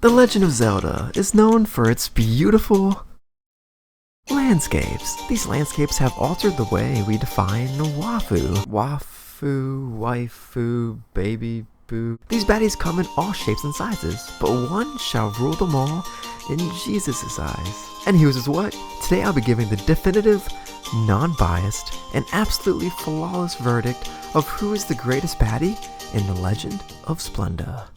The Legend of Zelda is known for its beautiful landscapes. These landscapes have altered the way we define waifu. Waifu, baby boo. These baddies come in all shapes and sizes, but one shall rule them all in Jesus' eyes. And here's what? Today I'll be giving the definitive, non-biased, and absolutely flawless verdict of who is the greatest baddie in The Legend of Splenda.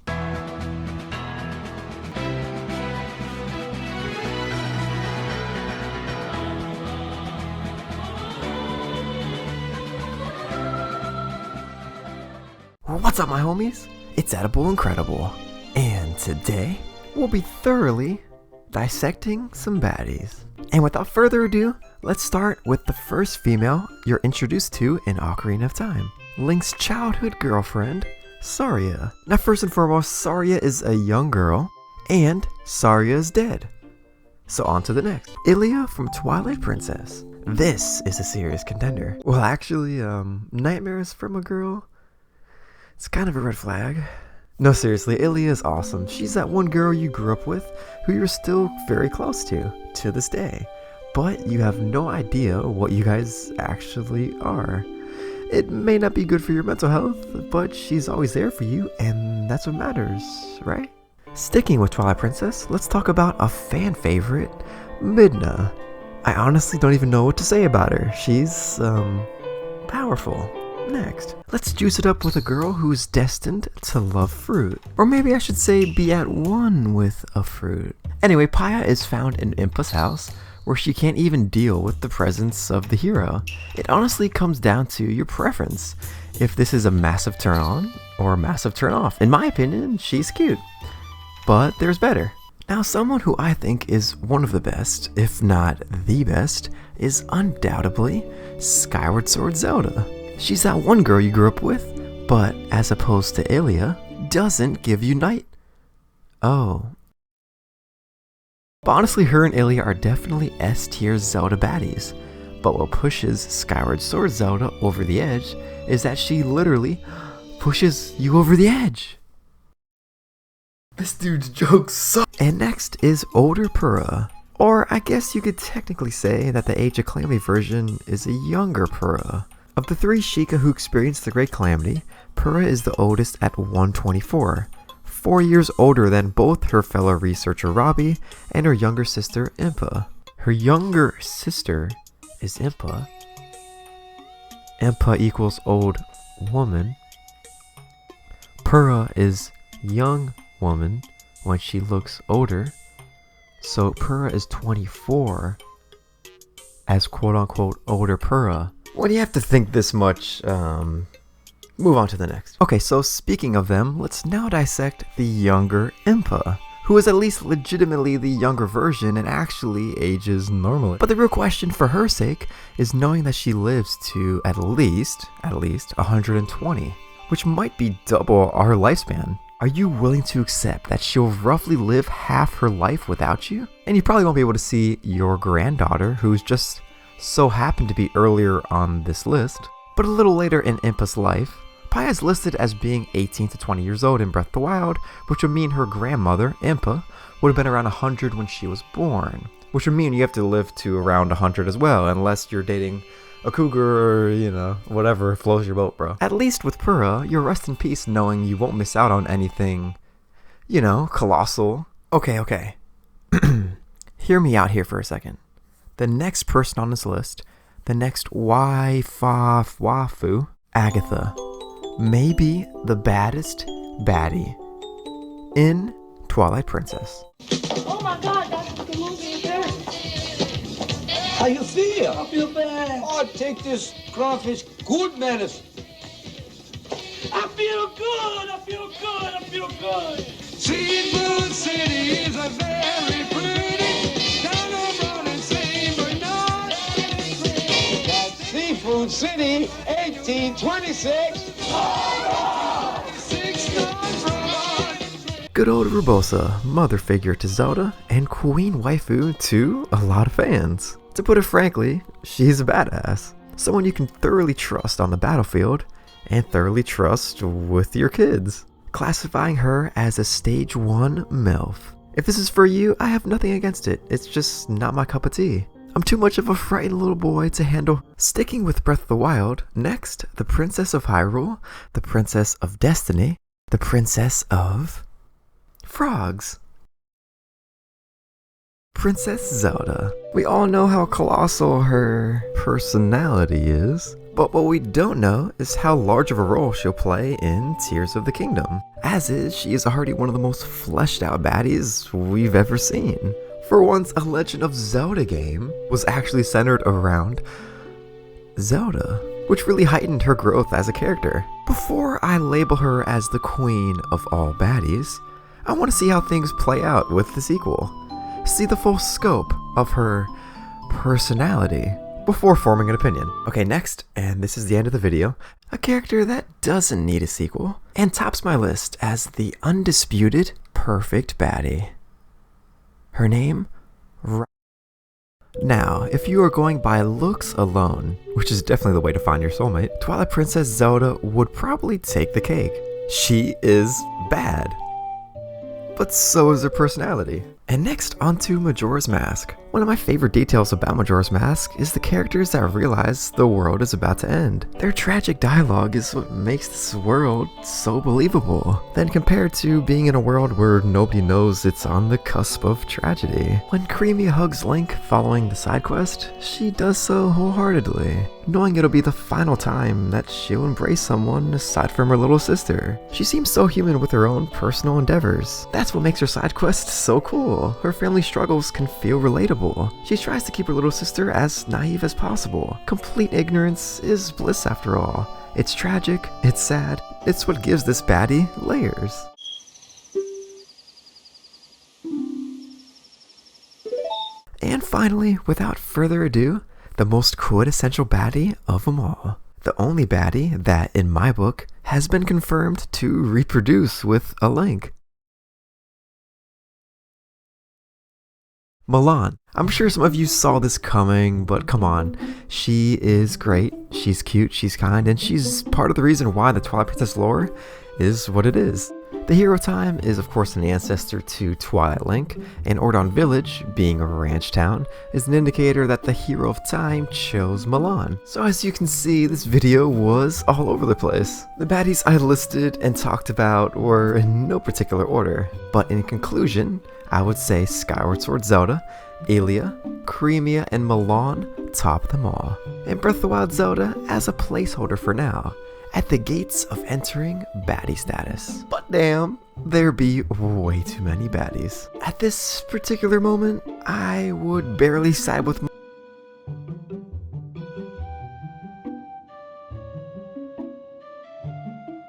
What's up, my homies? It's Edible Incredible, and today we'll be thoroughly dissecting some baddies. And without further ado, let's start with the first female you're introduced to in Ocarina of Time, Link's childhood girlfriend, Saria. Now, first and foremost, Saria is a young girl, and Saria is dead. So on to the next. Ilia from Twilight Princess. This is a serious contender. Well, actually, nightmares from a girl? It's kind of a red flag. No, seriously, Ilia is awesome. She's that one girl you grew up with who you're still very close to this day. But you have no idea what you guys actually are. It may not be good for your mental health, but she's always there for you, and that's what matters, right? Sticking with Twilight Princess, let's talk about a fan favorite, Midna. I honestly don't even know what to say about her. She's, powerful. Next, let's juice it up with a girl who's destined to love fruit. Or maybe I should say be at one with a fruit. Anyway, Paya is found in Impa's house, where she can't even deal with the presence of the hero. It honestly comes down to your preference, if this is a massive turn on or a massive turn off. In my opinion, she's cute, but there's better. Now, someone who I think is one of the best, if not the best, is undoubtedly Skyward Sword Zelda. She's that one girl you grew up with, but as opposed to Ilia, doesn't give you night. Oh. But honestly, her and Ilia are definitely S-tier Zelda baddies. But what pushes Skyward Sword Zelda over the edge is that she literally pushes you over the edge. This dude's jokes suck. And next is older Purah. Or I guess you could technically say that the Age of Calamity version is a younger Purah. Of the three Sheikah who experienced the Great Calamity, Purah is the oldest at 124, 4 years older than both her fellow researcher Robbie and her younger sister Impa. Her younger sister is Impa. Impa equals old woman. Purah is young woman when she looks older. So Purah is 24 as quote-unquote older Purah. When you have to think this much, move on to the next. Okay, so speaking of them, let's now dissect the younger Impa, who is at least legitimately the younger version and actually ages normally. But the real question for her sake is knowing that she lives to at least 120, which might be double our lifespan. Are you willing to accept that she'll roughly live half her life without you? And you probably won't be able to see your granddaughter, who's just so happened to be earlier on this list, but a little later in Impa's life, Paya is listed as being 18 to 20 years old in Breath of the Wild, which would mean her grandmother, Impa, would have been around 100 when she was born, which would mean you have to live to around 100 as well, unless you're dating a cougar or, whatever floats your boat, bro. At least with Purah, you'll rest in peace knowing you won't miss out on anything, colossal. Okay. Hear me out here for a second. The next person on this list, the next waifu, Agatha, may be the baddest baddie in Twilight Princess. Oh my God, that's the movie again. How you feel? I feel bad. Oh, take this crawfish good medicine. I feel good. Seafood City is a very pretty town of Ron and St. Bernard. That's Seafood City, 1826. 6 Broad. Good old Urbosa, mother figure to Zelda, and queen waifu to a lot of fans. To put it frankly, she's a badass. Someone you can thoroughly trust on the battlefield, and thoroughly trust with your kids. classifying her as a stage 1 MILF. If this is for you, I have nothing against it. It's just not my cup of tea. I'm too much of a frightened little boy to handle. Sticking with Breath of the Wild, next, the Princess of Hyrule, the Princess of Destiny, the Princess of Frogs. Princess Zelda. We all know how colossal her personality is, but what we don't know is how large of a role she'll play in Tears of the Kingdom. As is, she is already one of the most fleshed out baddies we've ever seen. For once, a Legend of Zelda game was actually centered around Zelda, which really heightened her growth as a character. Before I label her as the queen of all baddies, I want to see how things play out with the sequel. See the full scope of her personality before forming an opinion. Okay, next, and this is the end of the video, a character that doesn't need a sequel and tops my list as the undisputed perfect baddie. Her name? Now, if you are going by looks alone, which is definitely the way to find your soulmate, Twilight Princess Zelda would probably take the cake. She is bad, but so is her personality. And next, onto Majora's Mask. One of my favorite details about Majora's Mask is the characters that realize the world is about to end. Their tragic dialogue is what makes this world so believable. Then compared to being in a world where nobody knows it's on the cusp of tragedy. When Cremia hugs Link following the side quest, she does so wholeheartedly, knowing it'll be the final time that she'll embrace someone aside from her little sister. She seems so human with her own personal endeavors. That's what makes her side quest so cool. Her family struggles can feel relatable. She tries to keep her little sister as naive as possible. Complete ignorance is bliss after all. It's tragic, it's sad, it's what gives this baddie layers. And finally, without further ado, the most quintessential baddie of them all. The only baddie that, in my book, has been confirmed to reproduce with a Link. Malon. I'm sure some of you saw this coming, but come on. She is great, she's cute, she's kind, and she's part of the reason why the Twilight Princess lore is what it is. The hero time is of course an ancestor to Twilight Link, and Ordon Village, being a ranch town, is an indicator that the hero of time chose Malon. So as you can see, this video was all over the place. The baddies I listed and talked about were in no particular order, but in conclusion, I would say Skyward Sword Zelda, Ilia, Cremia, and Malon top them all. And Breath of the Wild Zelda as a placeholder for now, at the gates of entering baddie status. But damn, there be way too many baddies. At this particular moment, I would barely side with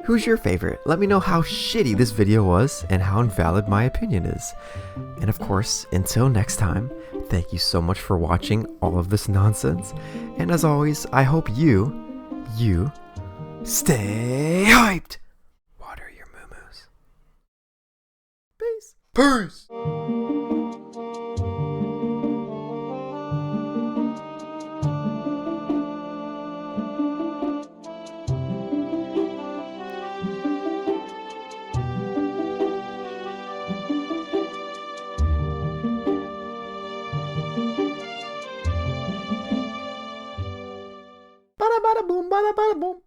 Who's your favorite? Let me know how shitty this video was and how invalid my opinion is. And of course, until next time, thank you so much for watching all of this nonsense. And as always, I hope you stay hyped! Water your moo-moos. Peace. Peace! Bada bada boom, bada bada boom.